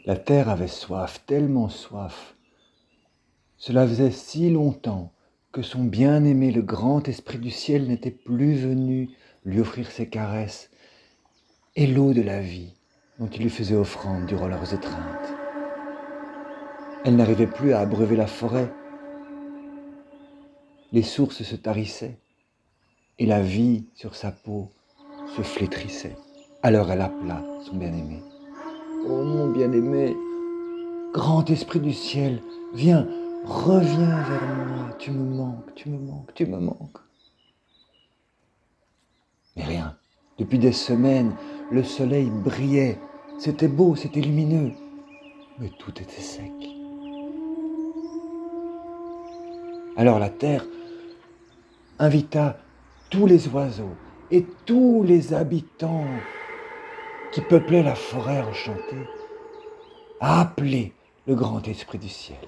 La terre avait soif, tellement soif. Cela faisait si longtemps que son bien-aimé, le grand esprit du ciel, n'était plus venu lui offrir ses caresses et l'eau de la vie dont il lui faisait offrande durant leurs étreintes. Elle n'arrivait plus à abreuver la forêt. Les sources se tarissaient et la vie sur sa peau se flétrissait. Alors elle appela son bien-aimé. « Oh mon bien-aimé, grand esprit du ciel, viens, reviens vers moi, tu me manques, tu me manques, tu me manques. » Mais rien. Depuis des semaines, le soleil brillait. C'était beau, c'était lumineux. Mais tout était sec. Alors la terre invita tous les oiseaux et tous les habitants qui peuplaient la forêt enchantée à appeler le grand esprit du ciel.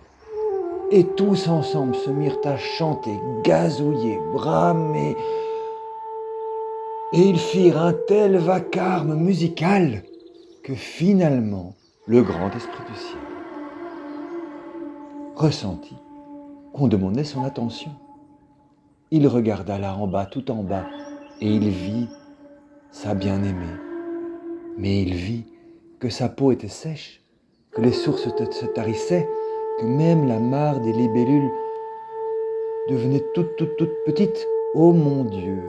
Et tous ensemble se mirent à chanter, gazouiller, bramer. Et ils firent un tel vacarme musical que finalement, le grand esprit du ciel ressentit qu'on demandait son attention. Il regarda là en bas, tout en bas, et il vit sa bien-aimée. Mais il vit que sa peau était sèche, que les sources se tarissaient, que même la mare des libellules devenait toute petite. Oh mon Dieu,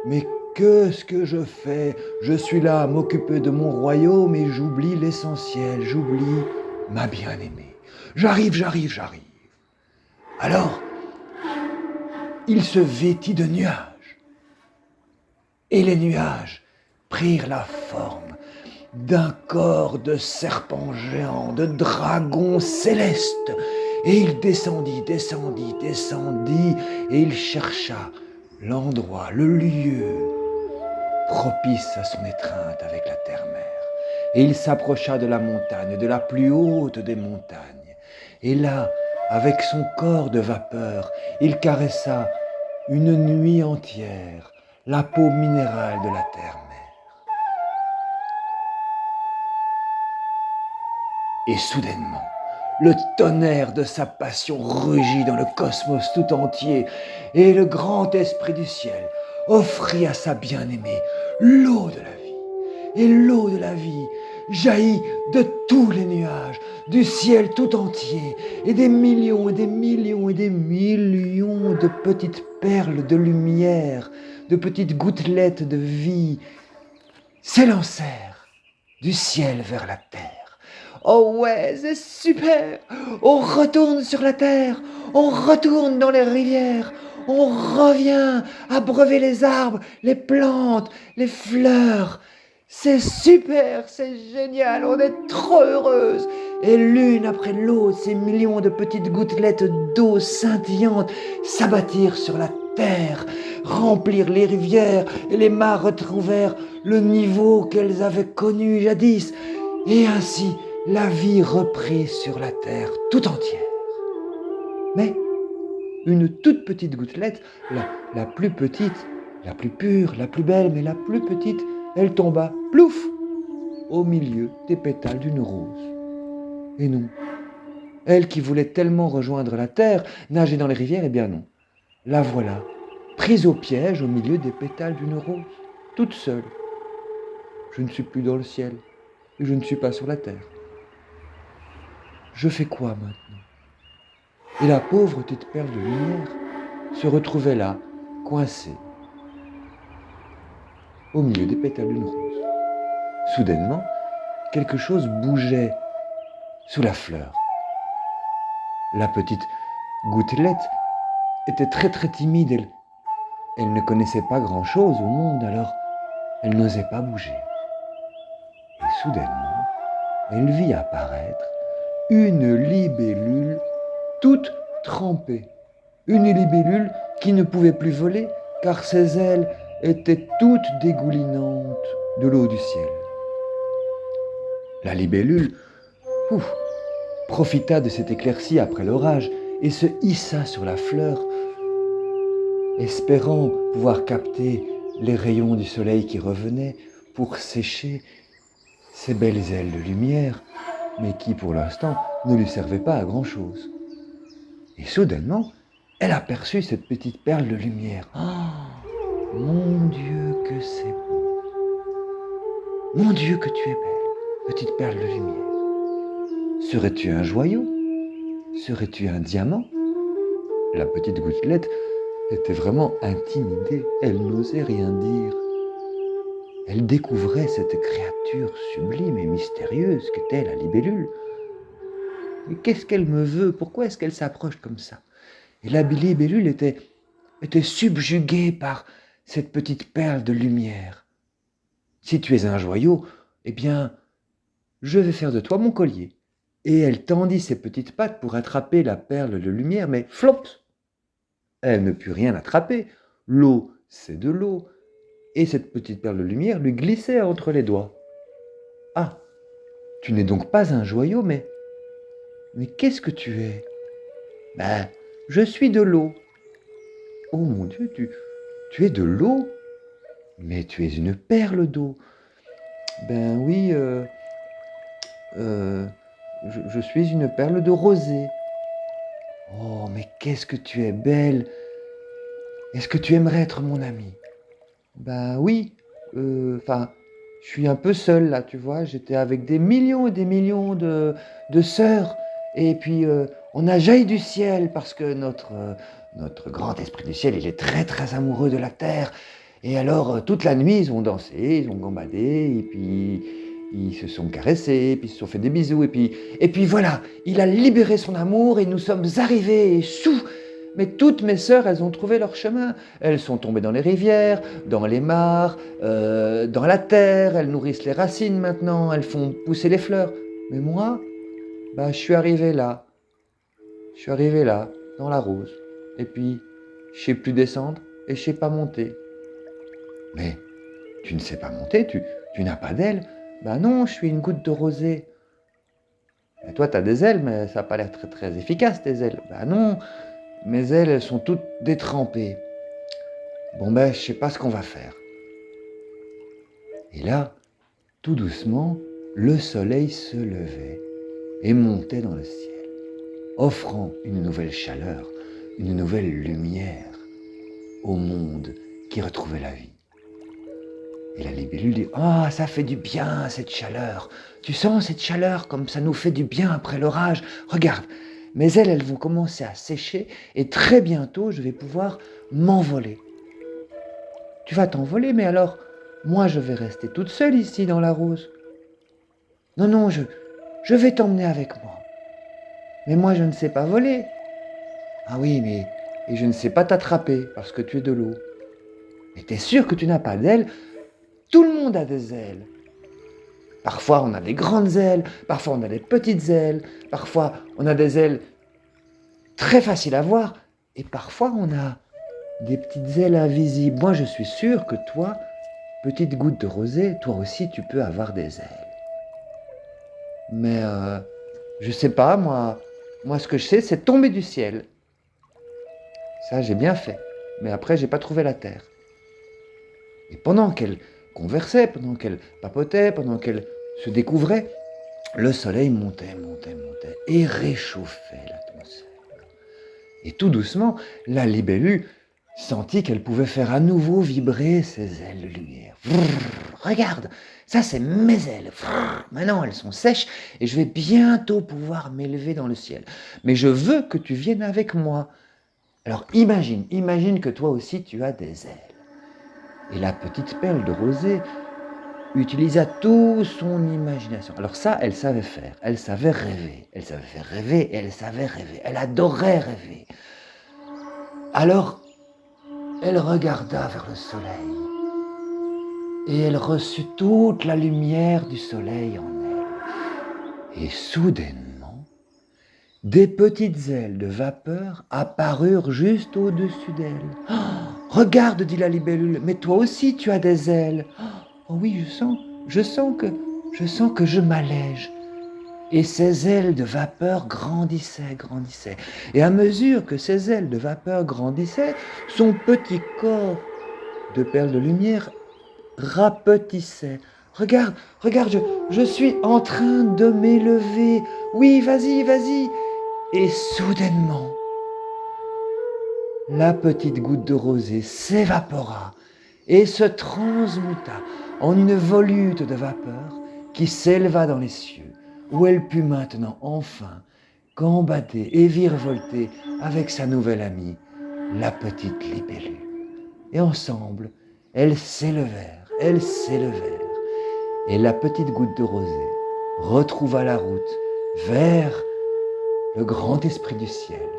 mais qu'est-ce que je fais? Je suis là à m'occuper de mon royaume et j'oublie l'essentiel, j'oublie ma bien-aimée. J'arrive. Alors, il se vêtit de nuages. Et les nuages prirent la forme d'un corps de serpent géant, de dragon céleste. Et il descendit, et il chercha l'endroit, le lieu propice à son étreinte avec la terre-mère. Et il s'approcha de la montagne, de la plus haute des montagnes. Et là, avec son corps de vapeur, il caressa une nuit entière la peau minérale de la terre-mère. Et soudainement, le tonnerre de sa passion rugit dans le cosmos tout entier, et le grand esprit du ciel offrit à sa bien-aimée l'eau de la vie. Et l'eau de la vie jaillit de tous les nuages, du ciel tout entier, et des millions de petites perles de lumière, de petites gouttelettes de vie s'élancèrent du ciel vers la terre. Oh ouais, c'est super! On retourne sur la terre, on retourne dans les rivières, on revient abreuver les arbres, les plantes, les fleurs. C'est super, c'est génial, on est trop heureuses. Et l'une après l'autre, ces millions de petites gouttelettes d'eau scintillantes s'abattirent sur la terre, remplirent les rivières, et les mares retrouvèrent le niveau qu'elles avaient connu jadis. Et ainsi, la vie reprit sur la terre tout entière. Mais une toute petite gouttelette, la plus petite, la plus pure, la plus belle, mais la plus petite, elle tomba, plouf, au milieu des pétales d'une rose. Et non, elle qui voulait tellement rejoindre la terre, nager dans les rivières, eh bien non. La voilà, prise au piège au milieu des pétales d'une rose, toute seule. Je ne suis plus dans le ciel, et je ne suis pas sur la terre. Je fais quoi maintenant? Et la pauvre petite perle de lumière se retrouvait là, coincée, au milieu des pétales d'une rose. Soudainement, quelque chose bougeait sous la fleur. La petite gouttelette était très timide. Elle ne connaissait pas grand-chose au monde, alors elle n'osait pas bouger. Et soudainement, elle vit apparaître une libellule toute trempée. Une libellule qui ne pouvait plus voler car ses ailes étaient toutes dégoulinantes de l'eau du ciel. La libellule profita de cette éclaircie après l'orage et se hissa sur la fleur, espérant pouvoir capter les rayons du soleil qui revenaient pour sécher ses belles ailes de lumière. mais qui pour l'instant ne lui servait pas à grand-chose. Et soudainement, elle aperçut cette petite perle de lumière. Oh, mon Dieu, que c'est beau! Mon Dieu, que tu es belle, petite perle de lumière. Serais-tu un joyau? Serais-tu un diamant? La petite gouttelette était vraiment intimidée. Elle n'osait rien dire. Elle découvrait cette créature sublime et mystérieuse qu'était la libellule. Mais qu'est-ce qu'elle me veut? Pourquoi est-ce qu'elle s'approche comme ça? Et la libellule était subjuguée par cette petite perle de lumière. Si tu es un joyau, eh bien, je vais faire de toi mon collier. Et elle tendit ses petites pattes pour attraper la perle de lumière, mais flop! Elle ne put rien attraper. L'eau, c'est de l'eau. Et cette petite perle de lumière lui glissait entre les doigts. Ah, tu n'es donc pas un joyau, mais qu'est-ce que tu es? Ben, je suis de l'eau. Oh mon Dieu, tu es de l'eau? Mais tu es une perle d'eau. Ben oui, je suis une perle de rosée. Oh, mais qu'est-ce que tu es belle! Est-ce que tu aimerais être mon amie? Ben oui, enfin, je suis un peu seule là, tu vois. J'étais avec des millions et des millions de sœurs. Et puis, on a jailli du ciel parce que notre grand esprit du ciel, il est très très amoureux de la terre. Et alors, toute la nuit, ils ont dansé, ils ont gambadé, et puis ils se sont caressés, puis ils se sont fait des bisous, et puis voilà, il a libéré son amour, et nous sommes arrivés, et chou! Mais toutes mes sœurs, elles ont trouvé leur chemin. Elles sont tombées dans les rivières, dans les mares, dans la terre, elles nourrissent les racines maintenant, elles font pousser les fleurs. Mais moi, bah, je suis arrivé là. Je suis arrivé là, dans la rose. Et puis, je sais plus descendre et je sais pas monter. Mais tu ne sais pas monter, tu n'as pas d'ailes. Ben non, je suis une goutte de rosée. Et toi, tu as des ailes, mais ça n'a pas l'air très très efficace, tes ailes. Ben non, mes ailes, elles sont toutes détrempées. Bon ben, je sais pas ce qu'on va faire. Et là, tout doucement, le soleil se levait et montait dans le ciel, offrant une nouvelle chaleur, une nouvelle lumière au monde qui retrouvait la vie. Et la libellule dit « Ah, ça fait du bien, cette chaleur. Tu sens cette chaleur comme ça nous fait du bien après l'orage. Regarde, mes ailes, elles vont commencer à sécher et très bientôt, je vais pouvoir m'envoler. Tu vas t'envoler, mais alors, moi, je vais rester toute seule ici dans la rose. Non, non, je vais t'emmener avec moi. Mais moi, je ne sais pas voler. Ah oui, mais et je ne sais pas t'attraper parce que tu es de l'eau. Mais t'es sûr que tu n'as pas d'ailes? Tout le monde a des ailes. Parfois, on a des grandes ailes, parfois, on a des petites ailes, parfois, on a des ailes très faciles à voir, et parfois, on a des petites ailes invisibles. Moi, je suis sûr que toi, petite goutte de rosée, toi aussi, tu peux avoir des ailes. Mais je sais pas, moi, ce que je sais, c'est tomber du ciel. Ça, j'ai bien fait. Mais après, j'ai pas trouvé la terre. Et pendant qu'elle conversait, pendant qu'elle papotait, pendant qu'elle se découvrait, le soleil montait, montait, montait et réchauffait l'atmosphère. Et tout doucement, la libellule sentit qu'elle pouvait faire à nouveau vibrer ses ailes de lumière. Vrrr, regarde, ça c'est mes ailes. Vrrr, maintenant elles sont sèches et je vais bientôt pouvoir m'élever dans le ciel. Mais je veux que tu viennes avec moi. Alors imagine que toi aussi tu as des ailes. Et la petite perle de rosée utilisa toute son imagination. Alors ça, elle savait faire. Elle savait rêver. Elle savait faire rêver et elle savait rêver. Elle adorait rêver. Alors, elle regarda vers le soleil et elle reçut toute la lumière du soleil en elle. Et soudainement, des petites ailes de vapeur apparurent juste au-dessus d'elle. Oh, regarde, dit la libellule, mais toi aussi tu as des ailes. Oh oui, je sens que je m'allège. Et ces ailes de vapeur grandissaient, grandissaient. Et à mesure que ces ailes de vapeur grandissaient, son petit corps de perles de lumière rapetissait, regarde, regarde, je suis en train de m'élever. Oui, vas-y, vas-y. Et soudainement, la petite goutte de rosée s'évapora et se transmuta en une volute de vapeur qui s'éleva dans les cieux, où elle put maintenant enfin gambader et virevolter avec sa nouvelle amie, la petite libellule. Et ensemble, elles s'élevèrent, et la petite goutte de rosée retrouva la route vers le grand esprit du ciel,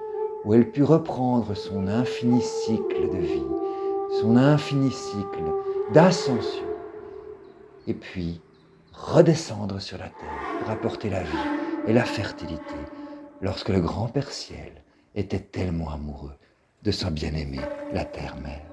où elle put reprendre son infini cycle de vie, son infini cycle d'ascension, et puis redescendre sur la terre pour apporter la vie et la fertilité, lorsque le grand Père Ciel était tellement amoureux de sa bien-aimée, la terre-mère.